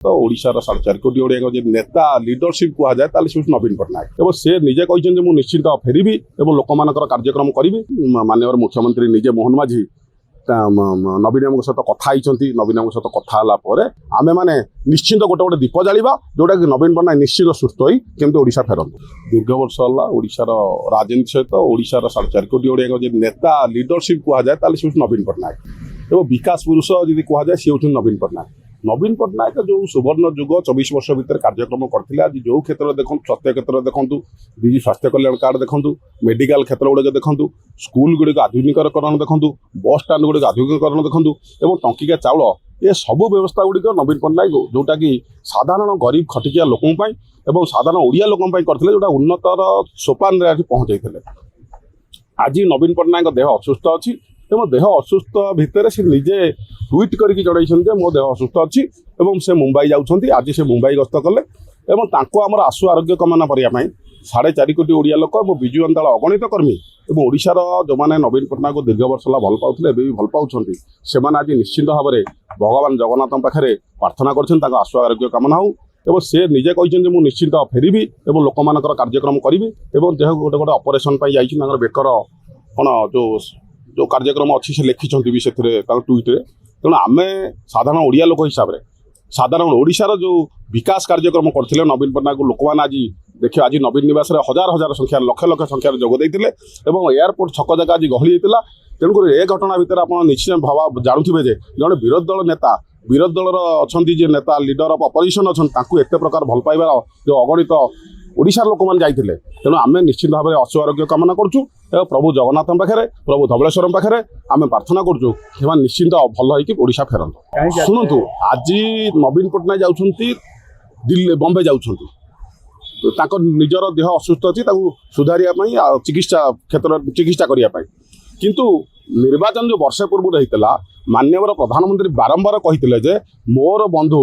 तो ओडिशार 4.5 कोटी ओडिया जो नेता लीडरशिप कह जाए से नवीन पट्टनायक और से निजे कहते मुझे निश्चित फेरबी और लोक मान कार्यक्रम करी माननीय मुख्यमंत्री निजे मोहन माझी नवीन सहित कथाई नवीन सहित कथा आमे माने निश्चित गोटे गोटे दीप जालिबा जोटा कि नवीन पट्टनायक निश्चित सुस्थ होई केमती ओडिशा फेरंतु। दीर्घ वर्ष है ओडिशार राजनीति सहित ओडिशार 4.5 कोटी ओडिया जो नेता लीडरशिप कह जाए से नवीन पट्टनायक और विकास पुरुष जी कह जाए सी हूँ नवीन पट्टनायक। नवीन पट्टनायक जो सुवर्ण युग 24 वर्ष भितर कार्यक्रम करते आज जो क्षेत्र देखो स्वास्थ्य क्षेत्र देखूँ विजु स्वास्थ्य कल्याण कार्ड देखूँ मेडिकल क्षेत्र गुड़िक देखूँ स्कूल गुड़िक आधुनिकीकरण देखूँ बस स्टाण्ड गुड़िक आधुनिकीकरण देखूँ और टंकिका चाउल ये सब व्यवस्था गुड़िक नवीन पट्टनायक जोटा कि साधारण गरीब खटिकिया लोकों और साधारण ओडिया लोकों करते जोटा उन्नतर सोपान आज पहुँचाई। आज नवीन पट्टनायक देह असुस्थ अच्छी तेज देह असुस्थ भितर से निजे ट्वीट करके जड़ाई मो देह असुस्थ अच्छी से मुंबई जाऊँच आज से मुंबई गस्त कले आमर आशु आरोग्य कामना करने 4.5 कोटी ओडिया लोक और विजु जनता दल अगणित कर्मी और ओडिशार जो मैंने नवीन पट्टनायक को दीर्घ वर्ष भल पाते भी भल पाँच से आज निश्चिंत भाव में भगवान जगन्नाथ पाखे प्रार्थना कर आशु आरोग्य कामना हो और से निजे कहते मुझे निश्चित फेरबी और लोक मान कार्यक्रम करी गोटे गोटे ऑपरेशन जाइए बेकर कौन जो कार्यक्रम अच्छी से लिखिं भी से ट्वीट्रे तेणु आम साधारण ओडिया लोक हिसाब से साधारण ओडिशार जो विकास कार्यक्रम करते नवीन पट्टनायक लोक मैंने आज देखिए आज नवीन निवास हजार हजार संख्या लक्ष लक्ष संख्यार जोगदे और एयरपोर्ट छक जगह आज गहली होता तेणुक ए घटना भितर आप निश्चित भाव जानुवे जड़े विरोधी दल नेता विरोधी दल अच्छा नेता लीडर ऑफ अपोजिशन अच्छा एत प्रकार भल पाइबार जो अगणित ओडिशार लोक मैंने जाते तेणु आम निश्चित भाव में आशु आरोग्य कामना करूँ प्रभु जगन्नाथ पाखे प्रभु धवलेश्वर पाखे आम प्रार्थना करूँ निश्चिंत भल होइशा फेरत। शुणु आज नवीन पट्टनायक जाऊँच दिल्ली बम्बे जाऊँच निजर देह असुस्थ अच्छी सुधारियापाई चिकित्सा क्षेत्र चिकित्सा करने किंतु निर्वाचन जो वर्षे पूर्व होता माननीय प्रधानमंत्री बारंबार कहते मोर बंधु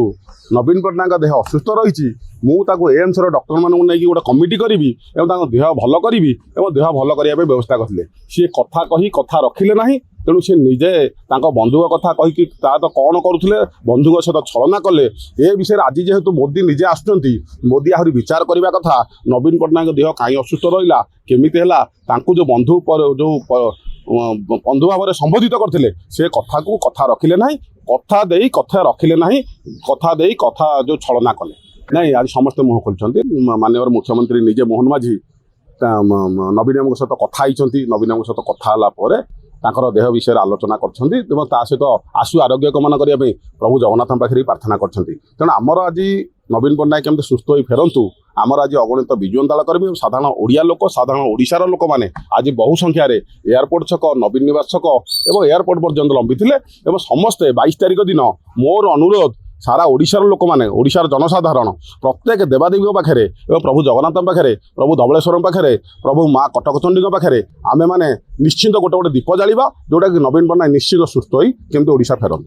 नवीन पट्टनायक देह असुस्थ रही मुझे एम्स डॉक्टर मानू नहीं गोटे कमिटी करी देह भल करी देह भल करने व्यवस्था करते सी कथा कही कथा रखिले ना तेणु सी निजे बंधु कथा कहीकि तो कौन करुले बंधु सहित छलना कले ए विषय आज जेहेतु मोदी निजे आसुँच मोदी आहरी विचार करने कथा नवीन पट्टनायक देह कहीं असुस्थ रहा केमिति है जो बंधु जो बंधु भाव में संबोधित करते से कथा को कथा रखिले ना कथा दे कथा रखिले ना कथा दे कथा जो छलना कले नहीं आज समस्ते मुह खोलते माननीय मुख्यमंत्री निजे मोहन माझी नवीन सहित कथाई नवीन सहित कथा देह विषय आलोचना कर सहित आशु आरोग्य कामना करने प्रभु जगन्नाथ पाखे प्रार्थना कर तेणु आमर आज नवीन पट्टनायक केमती सुस्थ हो फेरतु आमर आज अगणित विजु जनता दल कर्मी साधारण ओडिया लोक साधारण ओडिशार लोक मैंने आज बहु संख्यार एयरपोर्ट छक नवीन निवास छक और एयरपोर्ट पर्यंत लंबी थे समस्ते 22 तारिख दिन मोर अनुरोध सारा ओडिशार लोक मैंने ओडिशार जनसाधारण प्रत्येक देवादेवी पाखे प्रभु जगन्नाथ पाखे प्रभु धवलेश्वर पाखे प्रभु माँ कटकचंडी पाखे आमे माने निश्चिंत गोटे गोटे दीप जालिबा जोटा कि नवीन पट्टनायक निश्चित सुस्थ होई केमती ओडिशा फेरंतु।